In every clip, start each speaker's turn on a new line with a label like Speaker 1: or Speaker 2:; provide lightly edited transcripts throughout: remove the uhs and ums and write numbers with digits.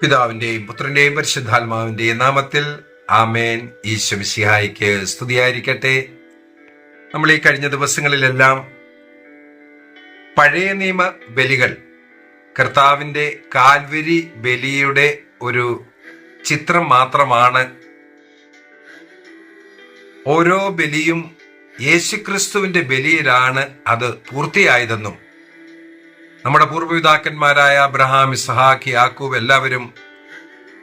Speaker 1: പിതാവിന്റെയും പുത്രന്റെയും പരിശുദ്ധാത്മാവിന്റെയും നാമത്തിൽ ആമേൻ. ഈശോ മിശിഹായ്ക്ക് സ്തുതിയായിരിക്കട്ടെ. നമ്മൾ ഈ കഴിഞ്ഞ ദിവസങ്ങളിലെല്ലാം പഴയ നിയമ ബലികൾ, കർത്താവിന്റെ കാൽവരി ബലിയുടെ ഒരു ചിത്രം മാത്രമാണ്. ഓരോ ബലിയും യേശുക്രിസ്തുവിന്റെ ബലിയിലാണ് അത് പൂർത്തിയായതെന്നും നമ്മുടെ പൂർവ്വപിതാക്കന്മാരായ അബ്രഹാം, ഇസ്ഹാക്ക്, യാക്കൂബ് എല്ലാവരും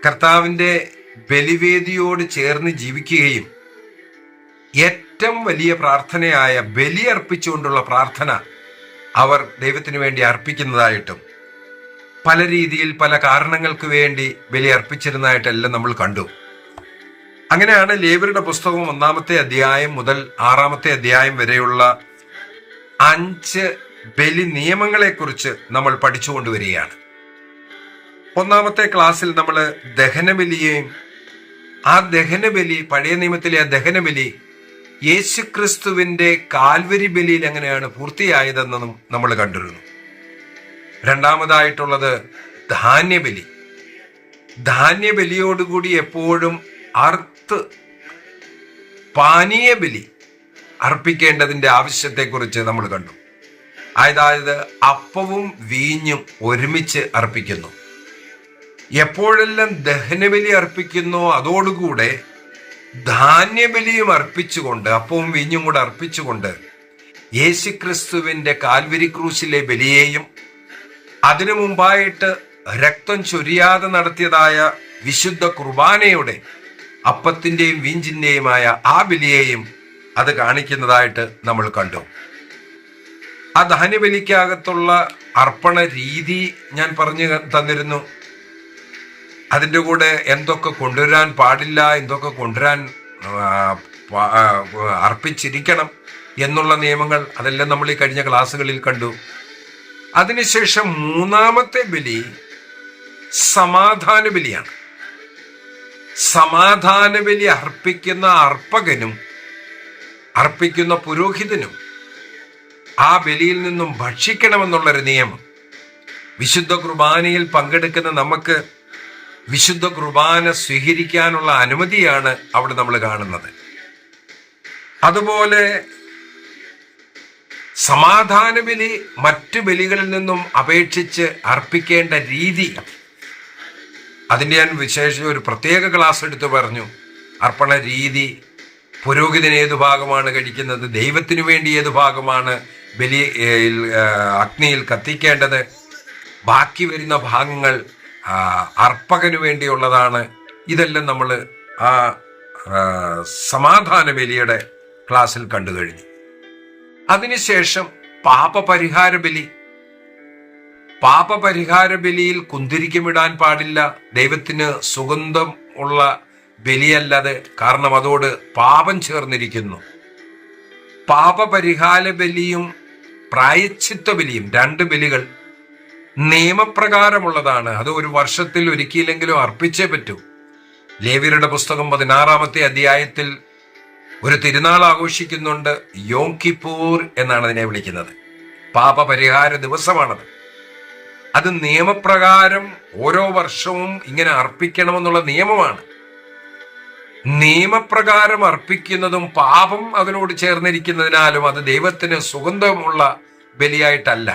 Speaker 1: കർത്താവിന്റെ ബലിവേദിയോട് ചേർന്ന് ജീവിക്കുകയും ഏറ്റവും വലിയ പ്രാർത്ഥനയായ ബലി അർപ്പിച്ചുകൊണ്ടുള്ള പ്രാർത്ഥന അവർ ദൈവത്തിന് വേണ്ടി അർപ്പിക്കുന്നതായിട്ടും പല രീതിയിൽ പല കാരണങ്ങൾക്ക് വേണ്ടി ബലി അർപ്പിച്ചിരുന്നതായിട്ടെല്ലാം നമ്മൾ കണ്ടു. അങ്ങനെയാണ് ലേവ്യരുടെ പുസ്തകം 1-ാമത്തെ അധ്യായം മുതൽ 6-ാമത്തെ അധ്യായം വരെയുള്ള 5 ബലി നിയമങ്ങളെ കുറിച്ച് നമ്മൾ പഠിച്ചുകൊണ്ടുവരികയാണ്. 1-ാമത്തെ ക്ലാസ്സിൽ നമ്മൾ ദഹനബലിയെയും ആ ദഹനബലി, പഴയ നിയമത്തിലെ ആ ദഹനബലി യേശുക്രിസ്തുവിന്റെ കാൽവരി ബലിയിൽ എങ്ങനെയാണ് പൂർത്തിയായതെന്നും നമ്മൾ കണ്ടിരുന്നു. 2-ാമതായിട്ടുള്ളത് ധാന്യബലി. ധാന്യബലിയോടുകൂടി എപ്പോഴും പാനീയ ബലി അർപ്പിക്കേണ്ടതിന്റെ ആവശ്യത്തെക്കുറിച്ച് നമ്മൾ കണ്ടു. അതായത് അപ്പവും വീഞ്ഞും ഒരുമിച്ച് അർപ്പിക്കുന്നു. എപ്പോഴെല്ലാം ദഹനബലി അർപ്പിക്കുന്നു അതോടുകൂടെ ധാന്യബലിയും അർപ്പിച്ചുകൊണ്ട്, അപ്പവും വീഞ്ഞും കൂടെ അർപ്പിച്ചുകൊണ്ട് യേശുക്രിസ്തുവിന്റെ കാൽവരി ക്രൂശിലെ ബലിയെയും അതിനു മുമ്പായിട്ട് രക്തം ചൊരിയാതെ നടത്തിയതായ വിശുദ്ധ കുർബാനയുടെ അപ്പത്തിന്റെയും വീഞ്ഞിന്റെയുമായ ആ ബലിയെയും അത് കാണിക്കുന്നതായിട്ട് നമ്മൾ കണ്ടു. ആ ധാന്യബലിക്കകത്തുള്ള അർപ്പണ രീതി ഞാൻ പറഞ്ഞു തന്നിരുന്നു. അതിൻ്റെ കൂടെ എന്തൊക്കെ കൊണ്ടുവരാൻ പാടില്ല, എന്തൊക്കെ കൊണ്ടുവരാൻ അർപ്പിച്ചിരിക്കണം എന്നുള്ള നിയമങ്ങൾ, അതെല്ലാം നമ്മൾ ഈ കഴിഞ്ഞ ക്ലാസ്സുകളിൽ കണ്ടു. അതിനുശേഷം 3-ാമത്തെ ബലി സമാധാന ബലിയാണ്. സമാധാന ബലി അർപ്പിക്കുന്ന അർപ്പകനും അർപ്പിക്കുന്ന പുരോഹിതനും ആ ബലിയിൽ നിന്നും ഭക്ഷിക്കണമെന്നുള്ളൊരു നിയമം. വിശുദ്ധ കുർബാനയിൽ പങ്കെടുക്കുന്ന നമുക്ക് വിശുദ്ധ കുർബാന സ്വീകരിക്കാനുള്ള അനുമതിയാണ് അവിടെ നമ്മൾ കാണുന്നത്. അതുപോലെ സമാധാന ബലി മറ്റു ബലികളിൽ നിന്നും അപേക്ഷിച്ച് അർപ്പിക്കേണ്ട രീതി, അതിൻ്റെ ഞാൻ വിശേഷം ഒരു പ്രത്യേക ക്ലാസ് എടുത്ത് പറഞ്ഞു. അർപ്പണ രീതി, പുരോഹിതൻ ഏതു ഭാഗമാണ് കഴിക്കുന്നത്, ദൈവത്തിനു വേണ്ടി ഏതു ഭാഗമാണ് ബലി അഗ്നിയിൽ കത്തിക്കേണ്ടത്, ബാക്കി വരുന്ന ഭാഗങ്ങൾ അർപ്പകന് വേണ്ടിയുള്ളതാണ്. ഇതെല്ലാം നമ്മൾ ആ സമാധാന ബലിയുടെ ക്ലാസ്സിൽ കണ്ടു കഴിഞ്ഞു. അതിനുശേഷം പാപപരിഹാര ബലി. പാപപരിഹാര ബലിയിൽ കുന്തിരിക്കമിടാൻ പാടില്ല. ദൈവത്തിന് സുഗന്ധം ഉള്ള ബലിയല്ലത്, കാരണം അതോട് പാപം ചേർന്നിരിക്കുന്നു. പാപപരിഹാര ബലിയും പ്രായശ്ചിത്ത ബലിയും 2 ബലികൾ നിയമപ്രകാരമുള്ളതാണ്. അത് ഒരു വർഷത്തിൽ ഒരിക്കലെങ്കിലും അർപ്പിച്ചേ പറ്റൂ. ലേവ്യരുടെ പുസ്തകം 16-ാമത്തെ അധ്യായത്തിൽ ഒരു തിരുനാൾ ആഘോഷിക്കുന്നുണ്ട്. യോം കിപ്പൂർ എന്നാണ് അതിനെ വിളിക്കുന്നത്. പാപപരിഹാര ദിവസമാണത്. അത് നിയമപ്രകാരം ഓരോ വർഷവും ഇങ്ങനെ അർപ്പിക്കണമെന്നുള്ള നിയമമാണ്. നിയമപ്രകാരം അർപ്പിക്കുന്നതും പാപം അതിനോട് ചേർന്നിരിക്കുന്നതിനാലും അത് ദൈവത്തിന് സുഗന്ധമുള്ള ബലിയായിട്ടല്ല.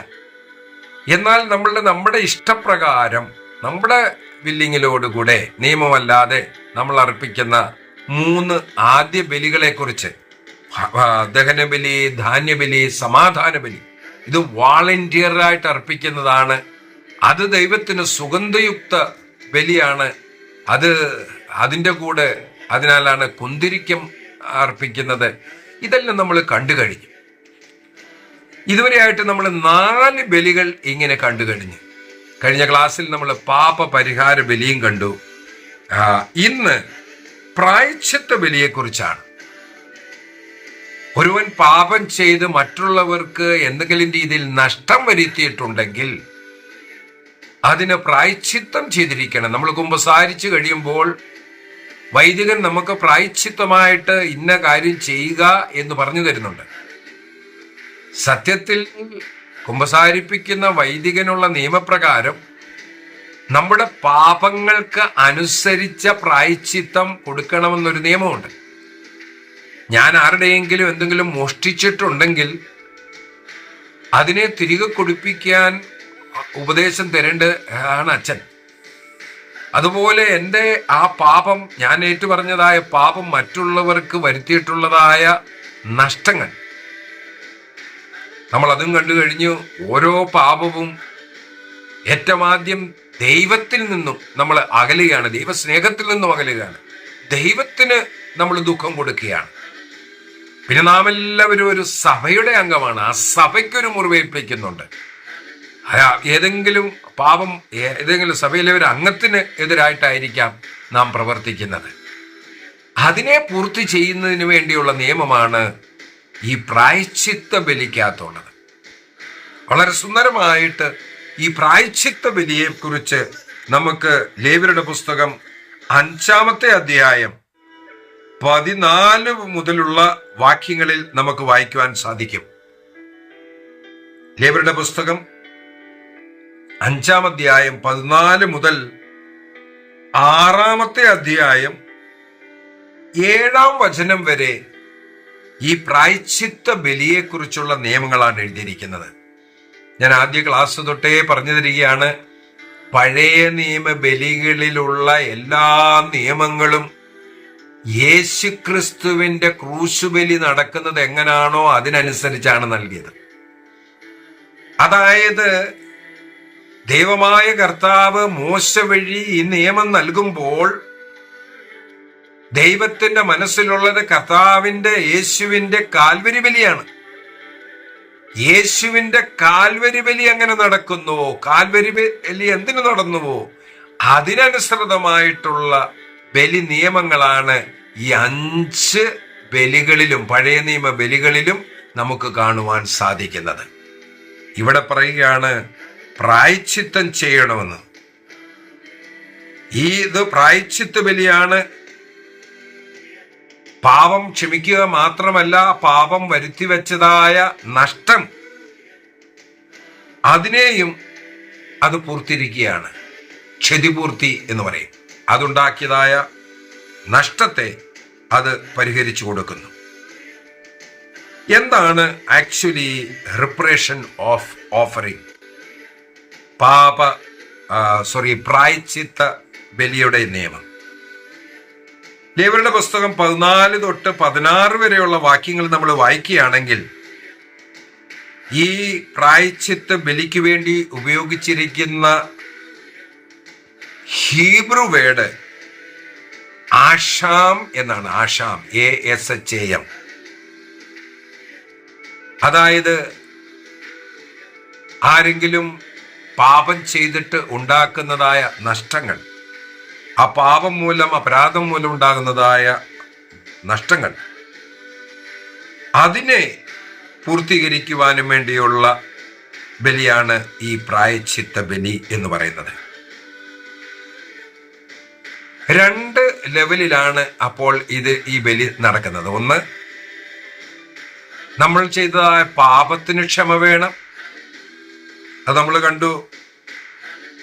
Speaker 1: എന്നാൽ നമ്മുടെ ഇഷ്ടപ്രകാരം, നമ്മുടെ വില്ലിങ്ങിലോടുകൂടെ, നിയമമല്ലാതെ നമ്മൾ അർപ്പിക്കുന്ന 3 ആദ്യ ബലികളെ കുറിച്ച്, ദഹനബലി, ധാന്യബലി, സമാധാന ബലി, ഇത് വാളണ്ടിയറായിട്ട് അർപ്പിക്കുന്നതാണ്. അത് ദൈവത്തിന് സുഗന്ധയുക്ത ബലിയാണ്. അതിൻ്റെ കൂടെ അതിനാലാണ് കുന്തിരിക്കം അർപ്പിക്കുന്നത്. ഇതെല്ലാം നമ്മൾ കണ്ടു കഴിഞ്ഞു. ഇതുവരെയായിട്ട് നമ്മൾ 4 ബലികൾ ഇങ്ങനെ കണ്ടു കഴിഞ്ഞു. കഴിഞ്ഞ ക്ലാസ്സിൽ നമ്മൾ പാപപരിഹാര ബലിയും കണ്ടു. ഇന്ന് പ്രായശ്ചിത്ത ബലിയെക്കുറിച്ചാണ്. ഒരുവൻ പാപം ചെയ്ത് മറ്റുള്ളവർക്ക് എന്തെങ്കിലും രീതിയിൽ നഷ്ടം വരുത്തിയിട്ടുണ്ടെങ്കിൽ അതിന് പ്രായശ്ചിത്തം ചെയ്തിരിക്കണം. നമ്മൾ കുമ്പസാരിച്ചു കഴിയുമ്പോൾ വൈദികൻ നമുക്ക് പ്രായശ്ചിത്തമായിട്ട് ഇന്ന കാര്യം ചെയ്യുക എന്ന് പറഞ്ഞു തരുന്നുണ്ട്. സത്യത്തിൽ കുമ്പസാരിപ്പിക്കുന്ന വൈദികനുള്ള നിയമപ്രകാരം നമ്മുടെ പാപങ്ങൾക്ക് അനുസരിച്ച പ്രായശ്ചിത്തം കൊടുക്കണമെന്നൊരു നിയമമുണ്ട്. ഞാൻ ആരുടെയെങ്കിലും എന്തെങ്കിലും മോഷ്ടിച്ചിട്ടുണ്ടെങ്കിൽ അതിനെ തിരികെ കൊടുപ്പിക്കാൻ ഉപദേശം തരേണ്ട ആണ് അച്ഛൻ. അതുപോലെ എൻ്റെ ആ പാപം, ഞാൻ ഏറ്റുപറഞ്ഞതായ പാപം, മറ്റുള്ളവർക്ക് വരുത്തിയിട്ടുള്ളതായ നഷ്ടങ്ങൾ നമ്മൾ അതും കണ്ടു കഴിഞ്ഞു. ഓരോ പാപവും ഏറ്റവും ആദ്യം ദൈവത്തിൽ നിന്നും നമ്മൾ അകലുകയാണ്, ദൈവസ്നേഹത്തിൽ നിന്നും അകലുകയാണ്, ദൈവത്തിന് നമ്മൾ ദുഃഖം കൊടുക്കുകയാണ്. പിന്നെ നാം എല്ലാവരും ഒരു സഭയുടെ അംഗമാണ്. ആ സഭയ്ക്കൊരു മുറിവേൽപ്പിക്കുന്നുണ്ട്. ഏതെങ്കിലും പാപം ഏതെങ്കിലും സഭയിലെ ഒരു അംഗത്തിന് എതിരായിട്ടായിരിക്കാം നാം പ്രവർത്തിക്കുന്നത്. അതിനെ പൂർത്തി ചെയ്യുന്നതിന് വേണ്ടിയുള്ള നിയമമാണ് ഈ പ്രായശ്ചിത്ത ബലിക്കകത്തുള്ളത്. വളരെ സുന്ദരമായിട്ട് ഈ പ്രായശ്ചിത്ത ബലിയെ കുറിച്ച് നമുക്ക് ലേവ്യരുടെ പുസ്തകം 5-ാമത്തെ അധ്യായം 14 മുതലുള്ള വാക്യങ്ങളിൽ നമുക്ക് വായിക്കുവാൻ സാധിക്കും. ലേവ്യരുടെ പുസ്തകം 5-ാം അധ്യായം 14 മുതൽ 6-ാമത്തെ അധ്യായം 7-ാം വചനം വരെ ഈ പ്രായശ്ചിത്ത ബലിയെക്കുറിച്ചുള്ള നിയമങ്ങളാണ് എഴുതിയിരിക്കുന്നത്. ഞാൻ ആദ്യ ക്ലാസ് തൊട്ടേ പറഞ്ഞു തരികയാണ്, പഴയ നിയമ ബലികളിലുള്ള എല്ലാ നിയമങ്ങളും യേശുക്രിസ്തുവിന്റെ ക്രൂശുബലി നടക്കുന്നത് എങ്ങനാണോ അതിനനുസരിച്ചാണ് നൽകിയത്. അതായത് ദൈവമായ കർത്താവ് മോശ വഴി ഈ നിയമം നൽകുമ്പോൾ ദൈവത്തിന്റെ മനസ്സിലുള്ളത് കർത്താവിന്റെ യേശുവിന്റെ കാൽവരി ബലിയാണ്. യേശുവിന്റെ കാൽവരി ബലി എങ്ങനെ നടക്കുന്നുവോ, കാൽവരി ബലി എന്തിനു നടന്നുവോ അതിനനുസൃതമായിട്ടുള്ള ബലി നിയമങ്ങളാണ് ഈ 5 ബലികളിലും, പഴയ നിയമ ബലികളിലും നമുക്ക് കാണുവാൻ സാധിക്കുന്നത്. ഇവിടെ പറയുകയാണ് പ്രായശ്ചിത്തം ചെയ്യണമെന്ന്. ഇത് പ്രായശ്ചിത്ത ബലിയാണ്. പാപം ക്ഷമിക്കുക മാത്രമല്ല, പാപം വരുത്തിവെച്ചതായ നഷ്ടം അതിനെയും അത് പൂർത്തിരിക്കുകയാണ്. ക്ഷതിപൂർത്തി എന്ന് പറയും. അതുണ്ടാക്കിയതായ നഷ്ടത്തെ അത് പരിഹരിച്ചു കൊടുക്കുന്നു. എന്താണ് ആക്ച്വലി റിപ്പറേഷൻ ഓഫ് ഓഫറിംഗ്? പ്രായശ്ചിത്ത ബലിയുടെ നിയമം. ലേവ്യരുടെ പുസ്തകം 14 തൊട്ട് 16 വരെയുള്ള വാക്യങ്ങൾ നമ്മൾ വായിക്കുകയാണെങ്കിൽ ഈ പ്രായശ്ചിത്ത ബലിക്ക് വേണ്ടി ഉപയോഗിച്ചിരിക്കുന്ന ഹീബ്രു വേർഡ് ആഷാം എന്നാണ്. ആഷാം, ASHAM. അതായത് ആരെങ്കിലും പാപം ചെയ്തിട്ട് ഉണ്ടാക്കുന്നതായ നഷ്ടങ്ങൾ, ആ പാപം മൂലം, അപരാധം മൂലം ഉണ്ടാകുന്നതായ നഷ്ടങ്ങൾ, അതിനെ പൂർത്തീകരിക്കുവാനും വേണ്ടിയുള്ള ബലിയാണ് ഈ പ്രായശ്ചിത്ത ബലി എന്ന് പറയുന്നത്. 2 ലെവലിലാണ് അപ്പോൾ ഈ ബലി നടക്കുന്നത്. ഒന്ന്, നമ്മൾ ചെയ്തതായ പാപത്തിന് ക്ഷമ വേണം. അത് നമ്മൾ കണ്ടു.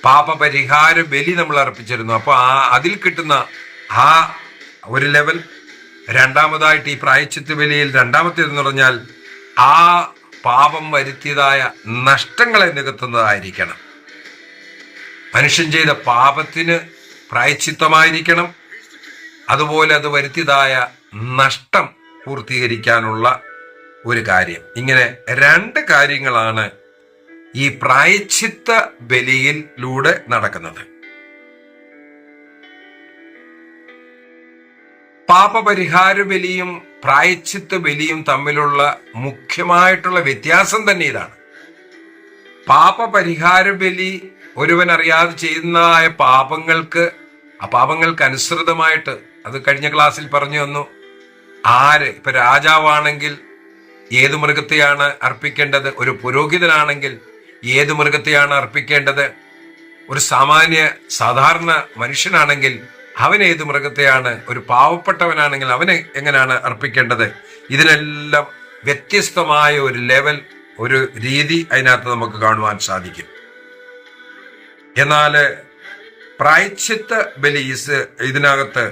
Speaker 1: പാപപരിഹാര ബലി നമ്മൾ അർപ്പിച്ചിരുന്നു. അപ്പൊ അതിൽ കിട്ടുന്ന ആ ഒരു ലെവൽ. രണ്ടാമതായിട്ട് ഈ പ്രായശ്ചിത്ത ബലിയിൽ രണ്ടാമത്തേതെന്ന് പറഞ്ഞാൽ ആ പാപം വരുത്തിയതായ നഷ്ടങ്ങളെ നികത്തുന്നതായിരിക്കണം. മനുഷ്യൻ ചെയ്ത പാപത്തിന് പ്രായശ്ചിത്തമായിരിക്കണം. അതുപോലെ അത് വരുത്തിയതായ നഷ്ടം പൂർത്തീകരിക്കാനുള്ള ഒരു കാര്യം. ഇങ്ങനെ 2 കാര്യങ്ങളാണ് ഈ പ്രായശ്ചിത്ത ബലിയിലൂടെ നടക്കുന്നത്. പാപപരിഹാര ബലിയും പ്രായശ്ചിത്ത ബലിയും തമ്മിലുള്ള മുഖ്യമായിട്ടുള്ള വ്യത്യാസം തന്നെ ഇതാണ്. പാപപരിഹാര ബലി ഒരുവൻ അറിയാതെ ചെയ്യുന്നതായ പാപങ്ങൾക്ക്, ആ പാപങ്ങൾക്ക് അനുസൃതമായിട്ട്, അത് കഴിഞ്ഞ ക്ലാസ്സിൽ പറഞ്ഞു തന്നു. ഇപ്പൊ രാജാവാണെങ്കിൽ ഏത് മൃഗത്തെയാണ് അർപ്പിക്കേണ്ടത്? ഒരു പുരോഹിതനാണെങ്കിൽ ഏത് മൃഗത്തെയാണ് അർപ്പിക്കേണ്ടത്? ഒരു സാധാരണ മനുഷ്യനാണെങ്കിൽ അവൻ ഏത് മൃഗത്തെയാണ്? ഒരു പാവപ്പെട്ടവനാണെങ്കിൽ അവനെ എങ്ങനെയാണ് അർപ്പിക്കേണ്ടത്? ഇതിനെല്ലാം വ്യത്യസ്തമായ ഒരു ലെവൽ, ഒരു രീതി അതിനകത്ത് നമുക്ക് കാണുവാൻ സാധിക്കും. എന്നാൽ പ്രായശ്ചിത്ത ബലി ഇതിനകത്ത്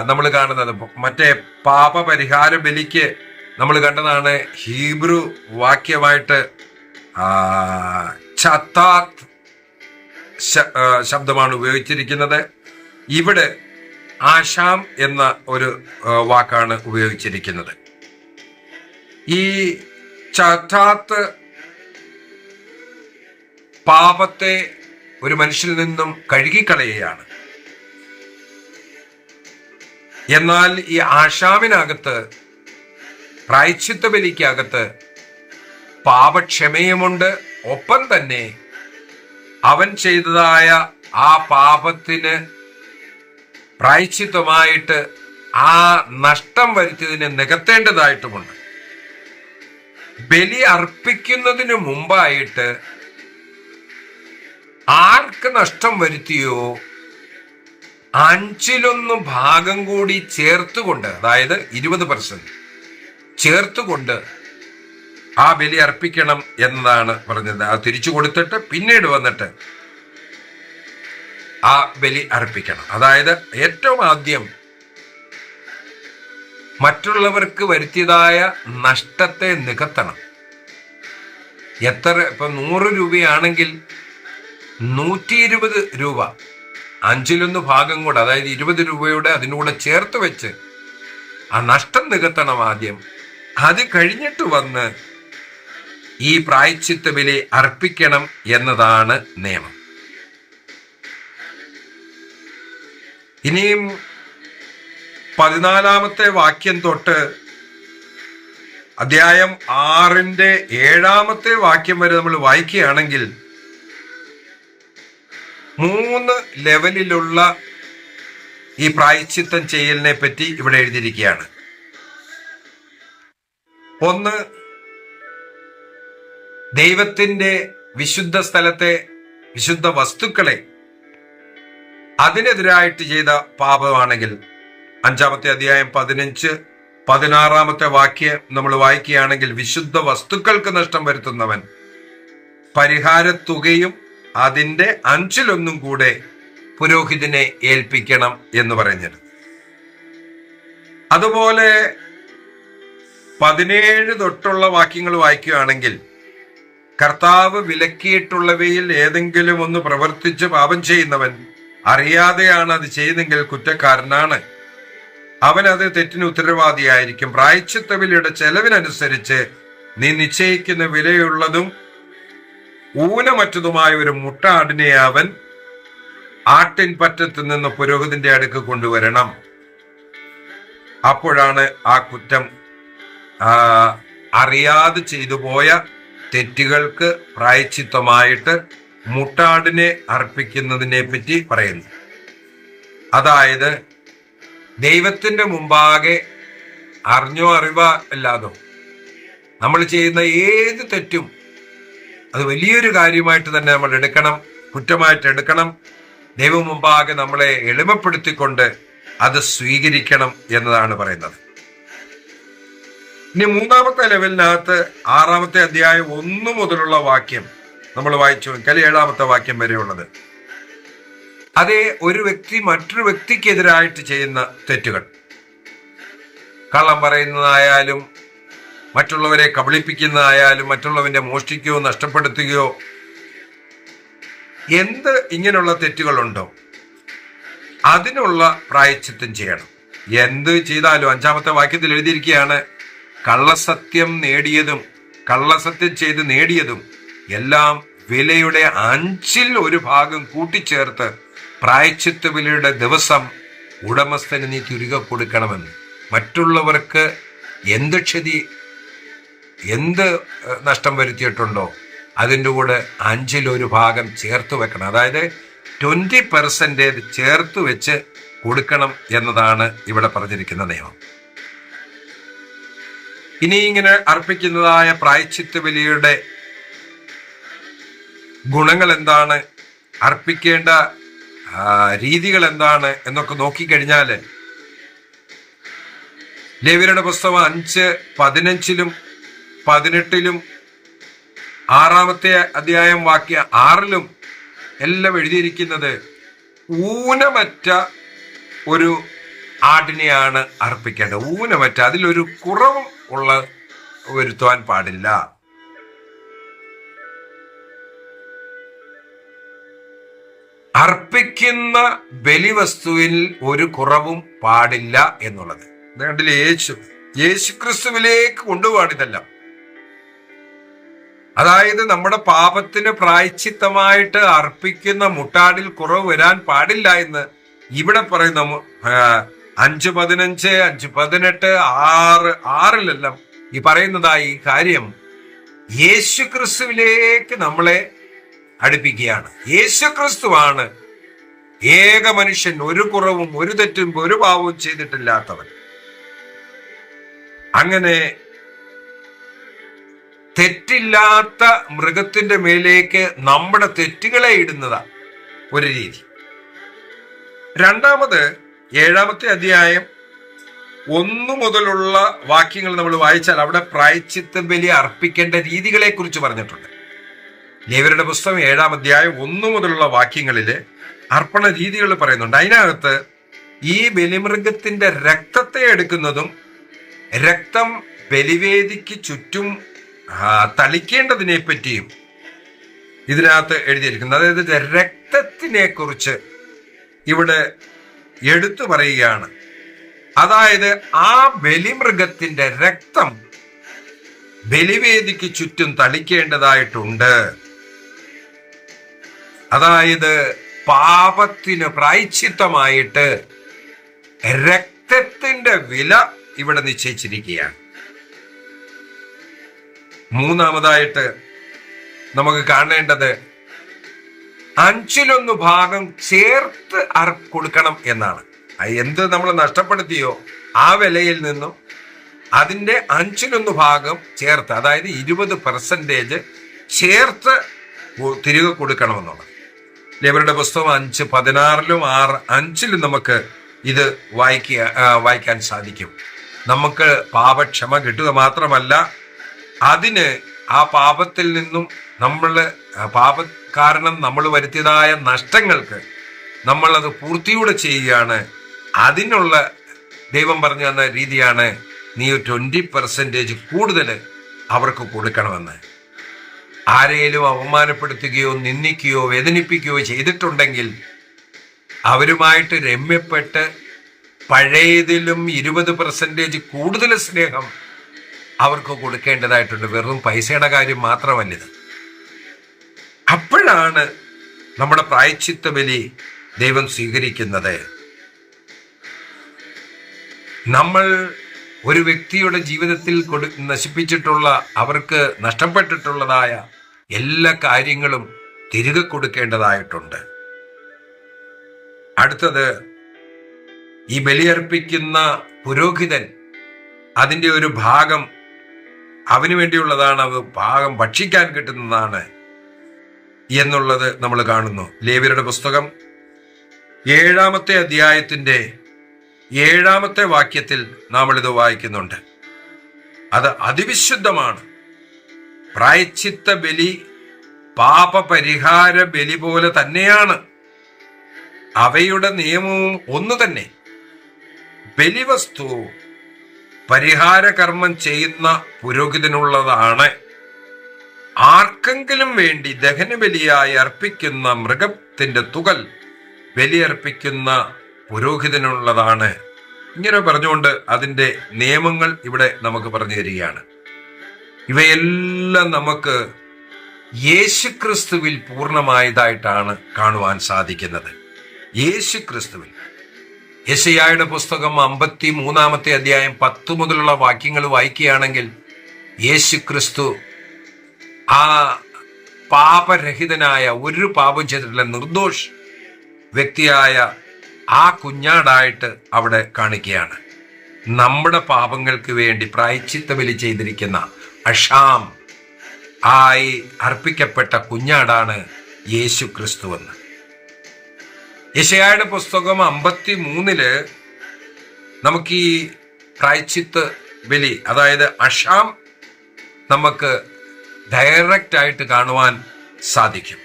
Speaker 1: നമ്മൾ കാണുന്നത് മറ്റേ പാപപരിഹാര ബലിക്ക് നമ്മൾ കണ്ടതാണ് ഹീബ്രു വാക്യമായിട്ട് ചത്താത്ത് ശബ്ദമാണ് ഉപയോഗിച്ചിരിക്കുന്നത്. ഇവിടെ ആശാം എന്ന ഒരു വാക്കാണ് ഉപയോഗിച്ചിരിക്കുന്നത്. ഈ ചത്താത്ത് പാപത്തെ ഒരു മനുഷ്യനിൽ നിന്നും കഴുകിക്കളയുകയാണ്. എന്നാൽ ഈ ആശാമിനകത്ത്, പ്രായശ്ചിത്ത ബലിക്കകത്ത് പാപക്ഷമയുമുണ്ട്. ഒപ്പം തന്നെ അവൻ ചെയ്തതായ ആ പാപത്തിന് പ്രായശ്ചിത്തമായിട്ട് ആ നഷ്ടം വരുത്തിയതിനെ നികത്തേണ്ടതായിട്ടുമുണ്ട്. ബലി അർപ്പിക്കുന്നതിന് മുമ്പായിട്ട് ആർക്ക് നഷ്ടം വരുത്തിയോ 1/5 കൂടി ചേർത്തുകൊണ്ട്, അതായത് 20% ചേർത്തുകൊണ്ട് ആ ബലി അർപ്പിക്കണം എന്നതാണ് പറഞ്ഞത്. അത് തിരിച്ചു കൊടുത്തിട്ട് പിന്നീട് വന്നിട്ട് ആ ബലി അർപ്പിക്കണം. അതായത് ഏറ്റവും ആദ്യം മറ്റുള്ളവർക്ക് വരുത്തിയതായ നഷ്ടത്തെ നികത്തണം. ഇപ്പൊ 100 രൂപയാണെങ്കിൽ 120 രൂപ 1/5 കൂടെ, അതായത് 20 രൂപയുടെ അതിനൂടെ ചേർത്ത് വെച്ച് ആ നഷ്ടം നികത്തണം ആദ്യം. അത് കഴിഞ്ഞിട്ട് വന്ന് ഈ പ്രായശ്ചിത്ത ബലി അർപ്പിക്കണം എന്നതാണ് നിയമം. ഇനിയും 14-ാമത്തെ വാക്യം തൊട്ട് അധ്യായം 6-ന്റെ 7-ാമത്തെ വാക്യം വരെ നമ്മൾ വായിക്കുകയാണെങ്കിൽ 3 ലെവലിലുള്ള ഈ പ്രായശ്ചിത്തം ചെയ്യലിനെ പറ്റി ഇവിടെ എഴുതിയിരിക്കുകയാണ്. 1, ദൈവത്തിന്റെ വിശുദ്ധ സ്ഥലത്തെ വിശുദ്ധ വസ്തുക്കളെ അതിനെതിരായിട്ട് ചെയ്ത പാപമാണെങ്കിൽ 5-ാമത്തെ അധ്യായം 15-16-ാമത്തെ വാക്യം നമ്മൾ വായിക്കുകയാണെങ്കിൽ വിശുദ്ധ വസ്തുക്കൾക്ക് നഷ്ടം വരുത്തുന്നവൻ പരിഹാര തുകയും അതിന്റെ 1/5 കൂടെ പുരോഹിതനെ ഏൽപ്പിക്കണം എന്ന് പറഞ്ഞത്. അതുപോലെ 17 തൊട്ടുള്ള വാക്യങ്ങൾ വായിക്കുകയാണെങ്കിൽ കർത്താവ് വിലക്കിയിട്ടുള്ളവയിൽ ഏതെങ്കിലും ഒന്ന് പ്രവർത്തിച്ച് പാപം ചെയ്യുന്നവൻ അറിയാതെയാണ് അത് ചെയ്തെങ്കിൽ കുറ്റക്കാരനാണ്. അവൻ അത് തെറ്റിന് ഉത്തരവാദിയായിരിക്കും. പ്രായശ്ചിത്ത ബലിയുടെ ചെലവിനനുസരിച്ച് നീ നിശ്ചയിക്കുന്ന വിലയുള്ളതും ഊനമറ്റതുമായ ഒരു മുട്ടാടിനെ അവൻ ആട്ടിൻ പറ്റത്ത് നിന്ന് പുരോഹിതന്റെ അടുക്ക് കൊണ്ടുവരണം. അപ്പോഴാണ് ആ കുറ്റം അറിയാതെ ചെയ്തു പോയ തെറ്റുകൾക്ക് പ്രായശ്ചിത്തമായിട്ട് മുട്ടാടിനെ അർപ്പിക്കുന്നതിനെ പറ്റി പറയുന്നു. അതായത് ദൈവത്തിന്റെ മുമ്പാകെ അറിഞ്ഞോ അറിവോ അല്ലാതോ നമ്മൾ ചെയ്യുന്ന ഏത് തെറ്റും അത് വലിയൊരു കാര്യമായിട്ട് തന്നെ നമ്മൾ എടുക്കണം, കുറ്റമായിട്ട് എടുക്കണം. ദൈവം മുമ്പാകെ നമ്മളെ എളിമപ്പെടുത്തിക്കൊണ്ട് അത് സ്വീകരിക്കണം എന്നതാണ് പറയുന്നത്. ഇനി 3-ാമത്തെ ലെവലിനകത്ത് 6-ാമത്തെ അധ്യായം 1 മുതലുള്ള വാക്യം നമ്മൾ വായിച്ചു, 7-ാമത്തെ വാക്യം വരെയുള്ളത്. അതേ ഒരു വ്യക്തി മറ്റൊരു വ്യക്തിക്കെതിരായിട്ട് ചെയ്യുന്ന തെറ്റുകൾ, കള്ളം പറയുന്നതായാലും മറ്റുള്ളവരെ കബളിപ്പിക്കുന്നതായാലും മറ്റുള്ളവന്റെ മോഷ്ടിക്കുകയോ നഷ്ടപ്പെടുത്തുകയോ എന്ത് ഇങ്ങനെയുള്ള തെറ്റുകളുണ്ടോ അതിനുള്ള പ്രായശ്ചിത്തം ചെയ്യണം. എന്ത് ചെയ്താലും 5-ാമത്തെ വാക്യത്തിൽ എഴുതിയിരിക്കുകയാണ്, കള്ളസത്യം നേടിയതും കള്ളസത്യം ചെയ്ത് നേടിയതും എല്ലാം വിലയുടെ 1/5 കൂട്ടിച്ചേർത്ത് പ്രായശ്ചിത്ത വിലയുടെ ദിവസം ഉടമസ്ഥന് നീ തിരികെ കൊടുക്കണമെന്ന്. മറ്റുള്ളവർക്ക് എന്ത് നഷ്ടം വരുത്തിയിട്ടുണ്ടോ അതിൻ്റെ കൂടെ 1/5 ചേർത്ത് വെക്കണം. അതായത് 20% ചേർത്ത് വെച്ച് കൊടുക്കണം എന്നതാണ് ഇവിടെ പറഞ്ഞിരിക്കുന്ന നിയമം. ഇനി ഇങ്ങനെ അർപ്പിക്കുന്നതായ പ്രായശ്ചിത്ത ബലിയുടെ ഗുണങ്ങൾ എന്താണ്, അർപ്പിക്കേണ്ട രീതികൾ എന്താണ് എന്നൊക്കെ നോക്കിക്കഴിഞ്ഞാൽ ലേവ്യരുടെ പുസ്തകം 5:15-ലും 18-ലും 6-ാമത്തെ അധ്യായം വാക്യം 6-ലും എല്ലാം എഴുതിയിരിക്കുന്നത് ഊനമറ്റ ഒരു ആടിനെയാണ് അർപ്പിക്കേണ്ടത്. ഊനമറ്റ, അതിലൊരു കുറവും വരുത്തുവാൻ പാടില്ല. അർപ്പിക്കുന്ന ബലിവസ്തുവിൽ ഒരു കുറവും പാടില്ല എന്നുള്ളത് കണ്ടില്ലേ? യേശു ക്രിസ്തുവിലേക്ക് കൊണ്ടുപോകാണിതെല്ലാം. അതായത് നമ്മുടെ പാപത്തിന് പ്രായശ്ചിത്തമായിട്ട് അർപ്പിക്കുന്ന മുട്ടാടിൽ കുറവ് വരാൻ പാടില്ല എന്ന് ഇവിടെ പറയുന്ന 5:15, 5:18, 6:6 ഈ പറയുന്നതായി കാര്യം യേശു ക്രിസ്തുവിലേക്ക് നമ്മളെ അടുപ്പിക്കുകയാണ്. യേശു ക്രിസ്തുവാണ് ഏക മനുഷ്യൻ, ഒരു കുറവും ഒരു തെറ്റും ഒരു പാവവും ചെയ്തിട്ടില്ലാത്തവൻ. അങ്ങനെ തെറ്റില്ലാത്ത മൃഗത്തിന്റെ മേലേക്ക് നമ്മുടെ തെറ്റുകളെ ഇടുന്നതാ ഒരു രീതി. രണ്ടാമത് 7-ാമത്തെ അധ്യായം 1 മുതലുള്ള വാക്യങ്ങൾ നമ്മൾ വായിച്ചാൽ അവിടെ പ്രായശ്ചിത്ത ബലി അർപ്പിക്കേണ്ട രീതികളെ കുറിച്ച് പറഞ്ഞിട്ടുണ്ട്. ലേവ്യരുടെ പുസ്തകം 7-ാം അധ്യായം 1 മുതലുള്ള വാക്യങ്ങളില് അർപ്പണ രീതികൾ പറയുന്നുണ്ട്. അതിനകത്ത് ഈ ബലിമൃഗത്തിന്റെ രക്തത്തെ എടുക്കുന്നതും രക്തം ബലിവേദിക്ക് ചുറ്റും തളിക്കേണ്ടതിനെ പറ്റിയും ഇതിനകത്ത് എഴുതിയിരിക്കുന്നത്. അതായത് രക്തത്തിനെ കുറിച്ച് ഇവിടെ എടുത്തു പറയുകയാണ്. അതായത് ആ ബലിമൃഗത്തിന്റെ രക്തം ബലിവേദിക്ക് ചുറ്റും തളിക്കേണ്ടതായിട്ടുണ്ട്. അതായത് പാപത്തിന് പ്രായശ്ചിത്തമായിട്ട് രക്തത്തിന്റെ വില ഇവിടെ നിശ്ചയിച്ചിരിക്കുകയാണ്. മൂന്നാമതായിട്ട് നമുക്ക് കാണേണ്ടത് 1/5 ഭാഗം ചേർത്ത് കൊടുക്കണം എന്നാണ്. എന്ത് നമ്മൾ നഷ്ടപ്പെടുത്തിയോ ആ വിലയിൽ നിന്നും അതിന്റെ 1/5 ഭാഗം ചേർത്ത്, അതായത് 20% ചേർത്ത് തിരികെ കൊടുക്കണമെന്നുള്ളത്. ലേവ്യരുടെ പുസ്തകം 5:16 6:5 നമുക്ക് ഇത് വായിക്കാൻ സാധിക്കും. നമുക്ക് പാപക്ഷമ കിട്ടുക മാത്രമല്ല, അതിന് ആ പാപത്തിൽ നിന്നും കാരണം നമ്മൾ വരുത്തിയതായ നഷ്ടങ്ങൾക്ക് നമ്മളത് പൂർത്തിയൂടെ ചെയ്യുകയാണ്. അതിനുള്ള ദൈവം പറഞ്ഞു തന്ന രീതിയാണ് നീ 20% കൂടുതൽ അവർക്ക് കൊടുക്കണമെന്ന്. ആരെയും അവമാനപ്പെടുത്തുകയോ നിന്ദിക്കുകയോ വേദനിപ്പിക്കുകയോ ചെയ്തിട്ടുണ്ടെങ്കിൽ അവരുമായിട്ട് രമ്യപ്പെട്ട് പഴയതിലും 20% കൂടുതൽ സ്നേഹം അവർക്ക് കൊടുക്കേണ്ടതായിട്ടുണ്ട്. വെറും പൈസയുടെ കാര്യം മാത്രമല്ലിത്. അപ്പോഴാണ് നമ്മുടെ പ്രായശ്ചിത്ത ബലി ദൈവം സ്വീകരിക്കുന്നത്. നമ്മൾ ഒരു വ്യക്തിയുടെ ജീവിതത്തിൽ നശിപ്പിച്ചിട്ടുള്ള, അവർക്ക് നഷ്ടപ്പെട്ടിട്ടുള്ളതായ എല്ലാ കാര്യങ്ങളും തിരികെ കൊടുക്കേണ്ടതായിട്ടുണ്ട്. അടുത്തത്, ഈ ബലിയർപ്പിക്കുന്ന പുരോഹിതൻ അതിൻ്റെ ഒരു ഭാഗം അവന് വേണ്ടിയുള്ളതാണ്, അത് ഭാഗം ഭക്ഷിക്കാൻ കിട്ടുന്നതാണ് എന്നുള്ളത് നമ്മൾ കാണുന്നു. ലേവ്യരുടെ പുസ്തകം 7-ാമത്തെ അധ്യായത്തിന്റെ 7-ാമത്തെ വാക്യത്തിൽ നാം ഇത് വായിക്കുന്നുണ്ട്. അത് അതിവിശുദ്ധമാണ്. പ്രായശ്ചിത്ത ബലി പാപപരിഹാര ബലി പോലെ തന്നെയാണ്. അവയുടെ നിയമവും ഒന്നു തന്നെ. ബലിവസ്തു പരിഹാര കർമ്മം ചെയ്യുന്ന പുരോഹിതനുള്ളതാണ്. ആർക്കെങ്കിലും വേണ്ടി ദഹനബലിയായി അർപ്പിക്കുന്ന മൃഗത്തിന്റെ തുകൽ ബലിയർപ്പിക്കുന്ന പുരോഹിതനുള്ളതാണ്. ഇങ്ങനെ പറഞ്ഞുകൊണ്ട് അതിൻ്റെ നിയമങ്ങൾ ഇവിടെ നമുക്ക് പറഞ്ഞു തരികയാണ്. ഇവയെല്ലാം നമുക്ക് യേശുക്രിസ്തുവിൽ പൂർണ്ണമായതായിട്ടാണ് കാണുവാൻ സാധിക്കുന്നത്. യേശുക്രിസ്തുവിൽ. യെശയ്യായുടെ പുസ്തകം 53-ാമത്തെ അധ്യായം 10 മുതലുള്ള വാക്യങ്ങൾ വായിക്കുകയാണെങ്കിൽ യേശുക്രിസ്തു ആ പാപരഹിതനായ, ഒരു പാപം ചെയ്തിട്ടുള്ള നിർദോഷ് വ്യക്തിയായ ആ കുഞ്ഞാടായിട്ട് അവിടെ കാണിക്കുകയാണ്. നമ്മുടെ പാപങ്ങൾക്ക് വേണ്ടി പ്രായശ്ചിത്ത ബലി ചെയ്തിരിക്കുന്ന അഷാം ആയി അർപ്പിക്കപ്പെട്ട കുഞ്ഞാടാണ് യേശു ക്രിസ്തു എന്ന്. യെശയ്യായുടെ പുസ്തകം 53 നമുക്ക് ഈ പ്രായശ്ചിത്ത ബലി, അതായത് അഷാം, നമുക്ക് ഡയറക്റ്റ് ആയിട്ട് കാണുവാൻ സാധിക്കും.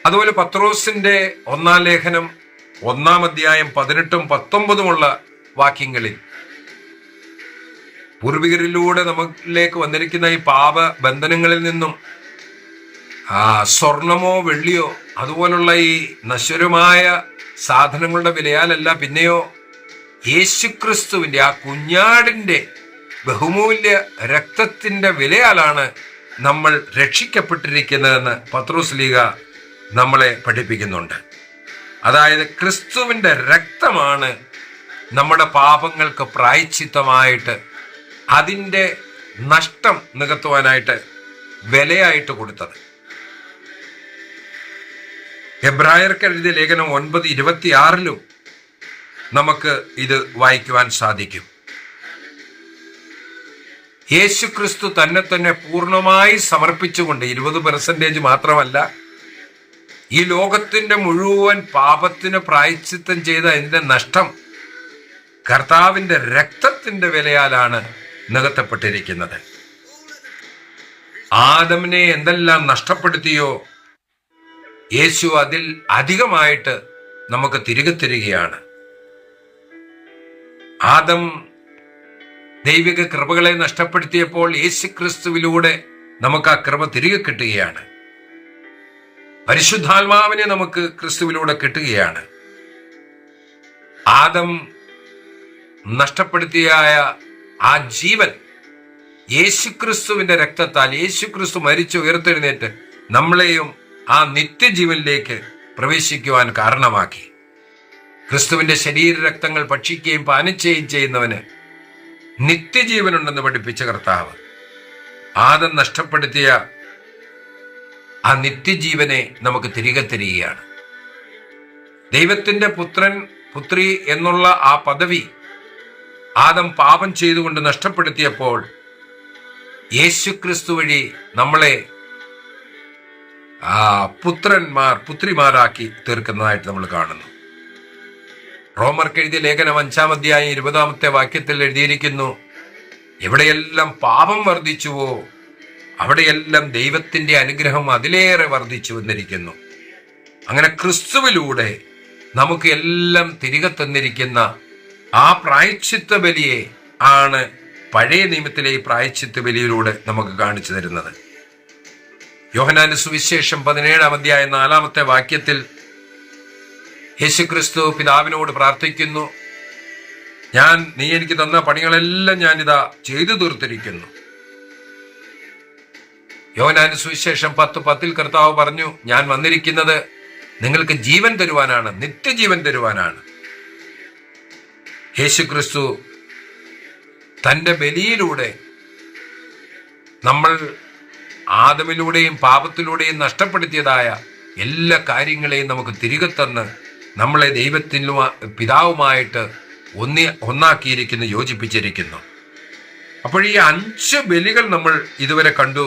Speaker 1: അതുപോലെ പത്രോസിന്റെ 1-ാം ലേഖനം 1-ാം അധ്യായം 18-19 വാക്യങ്ങളിൽ പൂർവികരിലൂടെ നമ്മളിലേക്ക് വന്നിരിക്കുന്ന ഈ പാപ ബന്ധനങ്ങളിൽ നിന്നും സ്വർണമോ വെള്ളിയോ അതുപോലുള്ള ഈ നശ്വരമായ സാധനങ്ങളുടെ വിലയാലല്ല, പിന്നെയോ യേശുക്രിസ്തുവിന്റെ ആ കുഞ്ഞാടിന്റെ ബഹുമൂല്യ രക്തത്തിന്റെ വിലയാലാണ് നമ്മൾ രക്ഷിക്കപ്പെട്ടിരിക്കുന്നതെന്ന് പത്രോസ് ലീഗ നമ്മളെ പഠിപ്പിക്കുന്നുണ്ട്. അതായത് ക്രിസ്തുവിന്റെ രക്തമാണ് നമ്മുടെ പാപങ്ങൾക്ക് പ്രായശ്ചിത്തമായിട്ട്, അതിൻ്റെ നഷ്ടം നികത്തുവാനായിട്ട് വിലയായിട്ട് കൊടുത്തത്. എബ്രായർക്ക് എഴുതിയ ലേഖനം 9:26 നമുക്ക് ഇത് വായിക്കുവാൻ സാധിക്കും. യേശു ക്രിസ്തു തന്നെ പൂർണ്ണമായി സമർപ്പിച്ചുകൊണ്ട് 20% മാത്രമല്ല, ഈ ലോകത്തിന്റെ മുഴുവൻ പാപത്തിന് പ്രായശ്ചിത്തം ചെയ്ത അതിന്റെ നഷ്ടം കർത്താവിന്റെ രക്തത്തിന്റെ വിലയാലാണ് നികത്തപ്പെട്ടിരിക്കുന്നത്. ആദമിനെ എന്തെല്ലാം നഷ്ടപ്പെടുത്തിയോ യേശു അതിൽ അധികമായിട്ട് നമുക്ക് തിരികെ തരികയാണ്. ആദം ദൈവിക കൃപകളെ നഷ്ടപ്പെടുത്തിയപ്പോൾ യേശു ക്രിസ്തുവിലൂടെ നമുക്ക് ആ കൃപ തിരികെ കിട്ടുകയാണ്. പരിശുദ്ധാത്മാവിനെ നമുക്ക് ക്രിസ്തുവിലൂടെ കിട്ടുകയാണ്. ആദം നഷ്ടപ്പെടുത്തിയായ ആ ജീവൻ യേശുക്രിസ്തുവിന്റെ രക്തത്താൽ, യേശുക്രിസ്തു മരിച്ചു ഉയർത്തെഴുന്നേറ്റ് നമ്മളെയും ആ നിത്യജീവനിലേക്ക് പ്രവേശിക്കുവാൻ കാരണമാക്കി. ക്രിസ്തുവിന്റെ ശരീര രക്തങ്ങൾ ഭക്ഷിക്കുകയും പാനം ചെയ്യുകയും ചെയ്യുന്നവന് നിത്യജീവനുണ്ടെന്ന് പഠിപ്പിച്ച കർത്താവ് ആദം നഷ്ടപ്പെടുത്തിയ ആ നിത്യജീവനെ നമുക്ക് തിരികെ തരികയാണ്. ദൈവത്തിന്റെ പുത്രൻ, പുത്രി എന്നുള്ള ആ പദവി ആദം പാപം ചെയ്തുകൊണ്ട് നഷ്ടപ്പെടുത്തിയപ്പോൾ യേശുക്രിസ്തു വഴി നമ്മളെ പുത്രന്മാർ, പുത്രിമാരാക്കി തീർക്കുന്നതായിട്ട് നമ്മൾ കാണുന്നു. റോമർക്ക് എഴുതിയ ലേഖനം 5-ാം അധ്യായം 20-ാമത്തെ വാക്യത്തിൽ എഴുതിയിരിക്കുന്നു, എവിടെയെല്ലാം പാപം വർദ്ധിച്ചുവോ അവിടെയെല്ലാം ദൈവത്തിന്റെ അനുഗ്രഹം അതിലേറെ വർദ്ധിച്ചു വന്നിരിക്കുന്നു. അങ്ങനെ ക്രിസ്തുവിലൂടെ നമുക്ക് എല്ലാം തിരികെ തന്നിരിക്കുന്ന ആ പ്രായശ്ചിത്ത ബലിയെ ആണ് പഴയ നിയമത്തിലെ ഈ പ്രായശ്ചിത്ത ബലിയിലൂടെ നമുക്ക് കാണിച്ചു തരുന്നത്. യോഹന്നാന്റെ സുവിശേഷം 17-ാം അധ്യായം 4-ാമത്തെ വാക്യത്തിൽ യേശുക്രിസ്തു പിതാവിനോട് പ്രാർത്ഥിക്കുന്നു, നീ എനിക്ക് തന്ന പണികളെല്ലാം ഞാനിതാ ചെയ്തു തീർത്തിരിക്കുന്നു. യോഹന്നാന്റെ സുവിശേഷം 10:10 കർത്താവ് പറഞ്ഞു, ഞാൻ വന്നിരിക്കുന്നത് നിങ്ങൾക്ക് ജീവൻ തരുവാനാണ്, നിത്യജീവൻ തരുവാനാണ്. യേശുക്രിസ്തു തന്റെ ബലിയിലൂടെ നമ്മൾ ആദമിലൂടെയും പാപത്തിലൂടെയും നഷ്ടപ്പെടുത്തിയതായ എല്ലാ കാര്യങ്ങളെയും നമുക്ക് തിരികെ തന്ന് നമ്മളെ ദൈവത്തിനും പിതാവുമായിട്ട് ഒന്നാക്കിയിരിക്കുന്നു, യോജിപ്പിച്ചിരിക്കുന്നു. അപ്പോൾ ഈ 5 ബലികൾ നമ്മൾ ഇതുവരെ കണ്ടു.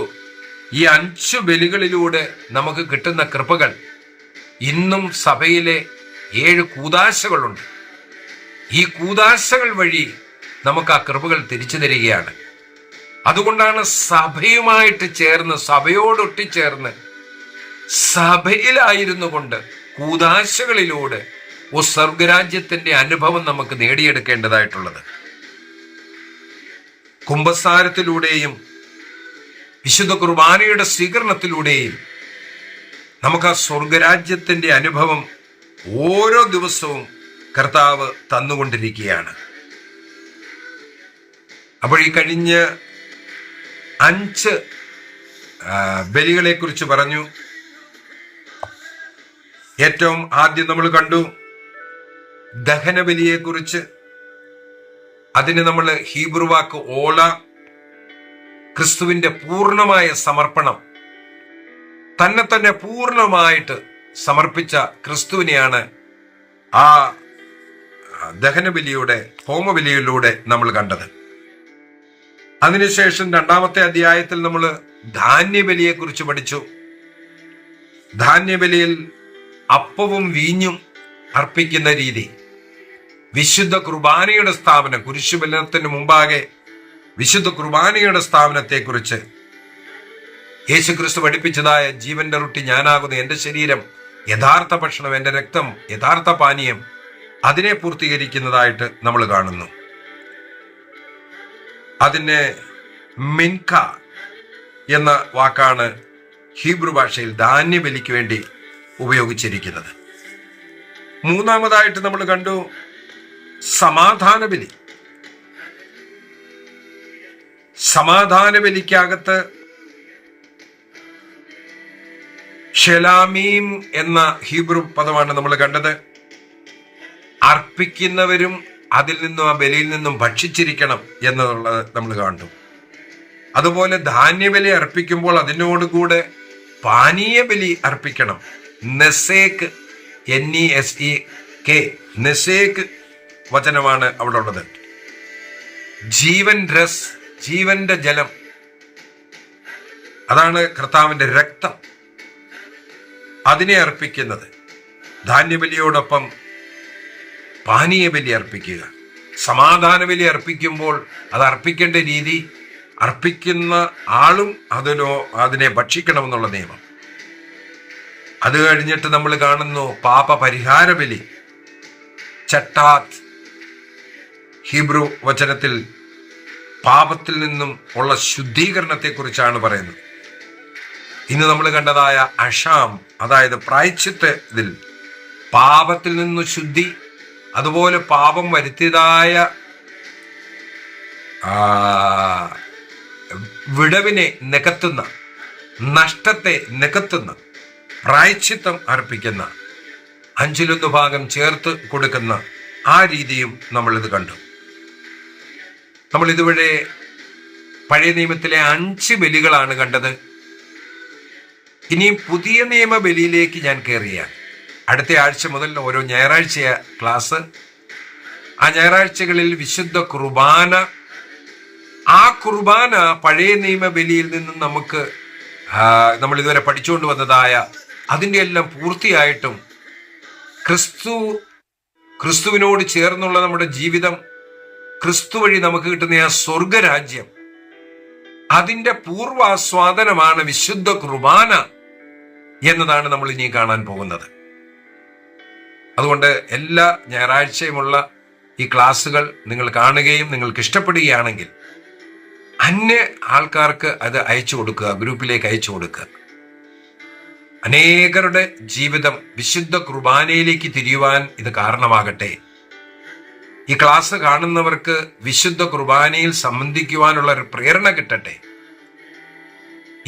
Speaker 1: ഈ 5 ബലികളിലൂടെ നമുക്ക് കിട്ടുന്ന കൃപകൾ, ഇന്നും സഭയിലെ 7 കൂദാശകളുണ്ട്. ഈ കൂദാശകൾ വഴി നമുക്ക് ആ കൃപകൾ തിരിച്ചു തരികയാണ്. അതുകൊണ്ടാണ് സഭയുമായിട്ട് ചേർന്ന്, സഭയോടൊട്ടിച്ചേർന്ന്, സഭയിലായിരുന്നു കൊണ്ട് കൂദാശകളിലൂടെ സ്വർഗരാജ്യത്തിന്റെ അനുഭവം നമുക്ക് നേടിയെടുക്കേണ്ടതായിട്ടുള്ളത്. കുമ്പസാരത്തിലൂടെയും വിശുദ്ധ കുർബാനയുടെ സ്വീകരണത്തിലൂടെയും നമുക്ക് ആ സ്വർഗരാജ്യത്തിന്റെ അനുഭവം ഓരോ ദിവസവും കർത്താവ് തന്നുകൊണ്ടിരിക്കുകയാണ്. അപ്പോൾ ഈ കഴിഞ്ഞ 5 ബലികളെ കുറിച്ച് പറഞ്ഞു. ഏറ്റവും ആദ്യം നമ്മൾ കണ്ടു ദഹനബലിയെ കുറിച്ച്. അതിന് നമ്മൾ ഹീബ്രു വാക്ക് ഓല, ക്രിസ്തുവിന്റെ പൂർണ്ണമായ സമർപ്പണം, തന്നെ പൂർണ്ണമായിട്ട് സമർപ്പിച്ച ക്രിസ്തുവിനെയാണ് ആ ദഹനബലിയുടെ, ഹോമബലിയിലൂടെ നമ്മൾ കണ്ടത്. അതിനുശേഷം 2-ാമത്തെ അധ്യായത്തിൽ നമ്മൾ ധാന്യബലിയെ കുറിച്ച് പഠിച്ചു. ധാന്യബലിയിൽ അപ്പവും വീഞ്ഞും അർപ്പിക്കുന്ന രീതി, വിശുദ്ധ കുർബാനയുടെ സ്ഥാപനം, കുരിശുബലത്തിന് മുമ്പാകെ വിശുദ്ധ കുർബാനയുടെ സ്ഥാപനത്തെക്കുറിച്ച് യേശുക്രിസ്തു പഠിപ്പിച്ചതായ ജീവന്റെ റൊട്ടി ഞാനാകുന്നു, എന്റെ ശരീരം യഥാർത്ഥ ഭക്ഷണം, എൻ്റെ രക്തം, യഥാർത്ഥ പാനീയം, അതിനെ പൂർത്തീകരിക്കുന്നതായിട്ട് നമ്മൾ കാണുന്നു. അതിനെ മിൻക എന്ന വാക്കാണ് ഹീബ്രു ഭാഷയിൽ ധാന്യബലിക്ക് വേണ്ടി ഉപയോഗിച്ചിരിക്കുന്നത്. മൂന്നാമതായിട്ട് നമ്മൾ കണ്ടു സമാധാന ബലി. സമാധാന ബലിക്കകത്ത് ഷെലാമീം എന്ന ഹീബ്രു പദമാണ് നമ്മൾ കണ്ടത്. അർപ്പിക്കുന്നവരും അതിൽ നിന്നും ആ ബലിയിൽ നിന്നും ഭക്ഷിച്ചിരിക്കണം എന്നുള്ളത് നമ്മൾ കണ്ടു. അതുപോലെ ധാന്യബലി അർപ്പിക്കുമ്പോൾ അതിനോടുകൂടെ പാനീയ ബലി അർപ്പിക്കണം. നെസേക്ക്, NESEK, നെസേക്ക് വചനമാണ് അവിടെ ഉള്ളത്. ജീവൻ രസ്, ജീവന്റെ ജലം, അതാണ് കർത്താവിന്റെ രക്തം, അതിനെ അർപ്പിക്കുന്നത്. ധാന്യബലിയോടൊപ്പം പാനീയ ബലി അർപ്പിക്കുക. സമാധാന ബലി അർപ്പിക്കുമ്പോൾ അത് അർപ്പിക്കേണ്ട രീതി, അർപ്പിക്കുന്ന ആളും അതിനെ ഭക്ഷിക്കണമെന്നുള്ള നിയമം. അത് കഴിഞ്ഞിട്ട് നമ്മൾ കാണുന്നു പാപ പരിഹാര ബലി, ചട്ടാത്ത്. ഹീബ്രു വചനത്തിൽ പാപത്തിൽ നിന്നും ഉള്ള ശുദ്ധീകരണത്തെ കുറിച്ചാണ് പറയുന്നത്. ഇന്ന് നമ്മൾ കണ്ടതായ അഷാം, അതായത് പ്രായശ്ചിത്തത്തിൽ പാപത്തിൽ നിന്നു ശുദ്ധി, അതുപോലെ പാപം വരുത്തിയതായ വിടവിനെ നികത്തുന്ന, നഷ്ടത്തെ നികത്തുന്ന പ്രായശ്ചിത്തം അർപ്പിക്കുന്ന, 1/5 ഭാഗം ചേർത്ത് കൊടുക്കുന്ന ആ രീതിയും നമ്മളിത് കണ്ടു. നമ്മൾ ഇതുവരെ പഴയ നിയമത്തിലെ 5 ബലികളാണ് കണ്ടത്. ഇനിയും പുതിയ നിയമ ബലിയിലേക്ക് ഞാൻ കയറിയാണ്. അടുത്ത ആഴ്ച മുതൽ ഓരോ ഞായറാഴ്ച ക്ലാസ്. ആ ഞായറാഴ്ചകളിൽ വിശുദ്ധ കുർബാന. ആ കുർബാന പഴയ നിയമ ബലിയിൽ നിന്നും നമുക്ക് നമ്മൾ ഇതുവരെ പഠിച്ചുകൊണ്ട് വന്നതായ അതിൻ്റെ എല്ലാം പൂർത്തിയായിട്ടും ക്രിസ്തുവിനോട് ചേർന്നുള്ള നമ്മുടെ ജീവിതം, ക്രിസ്തു വഴി നമുക്ക് കിട്ടുന്ന ആ സ്വർഗരാജ്യം, അതിൻ്റെ പൂർവാസ്വാദനമാണ് വിശുദ്ധ കുർബാന എന്നതാണ് നമ്മൾ ഇനി കാണാൻ പോകുന്നത്. അതുകൊണ്ട് എല്ലാ ഞായറാഴ്ചയുമുള്ള ഈ ക്ലാസ്സുകൾ നിങ്ങൾ കാണുകയും നിങ്ങൾക്ക് ഇഷ്ടപ്പെടുകയാണെങ്കിൽ അന്യ ആൾക്കാർക്ക് അത് അയച്ചു കൊടുക്കുക, ഗ്രൂപ്പിലേക്ക് അയച്ചു കൊടുക്കുക. അനേകരുടെ ജീവിതം വിശുദ്ധ കുർബാനയിലേക്ക് തിരിയുവാൻ ഇത് കാരണമാകട്ടെ. ഈ ക്ലാസ് കാണുന്നവർക്ക് വിശുദ്ധ കുർബാനയിൽ സംബന്ധിക്കുവാനുള്ള ഒരു പ്രേരണ കിട്ടട്ടെ.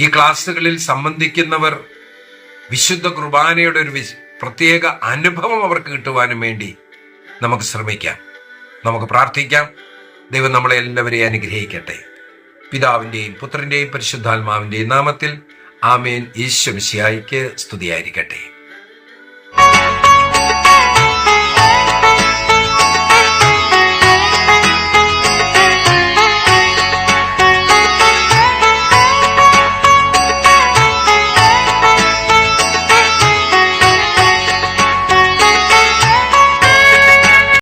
Speaker 1: ഈ ക്ലാസ്സുകളിൽ സംബന്ധിക്കുന്നവർ വിശുദ്ധ കുർബാനയുടെ ഒരു പ്രത്യേക അനുഭവം അവർക്ക് കിട്ടുവാനും വേണ്ടി നമുക്ക് ശ്രമിക്കാം. നമുക്ക് പ്രാർത്ഥിക്കാം. ദൈവം നമ്മളെ എല്ലാവരെയും അനുഗ്രഹിക്കട്ടെ. പിതാവിൻ്റെയും പുത്രൻ്റെയും പരിശുദ്ധാത്മാവിൻ്റെയും നാമത്തിൽ ആമേൻ. ഈശോ മിശിഹായ്ക്ക് സ്തുതിയായിരിക്കട്ടെ.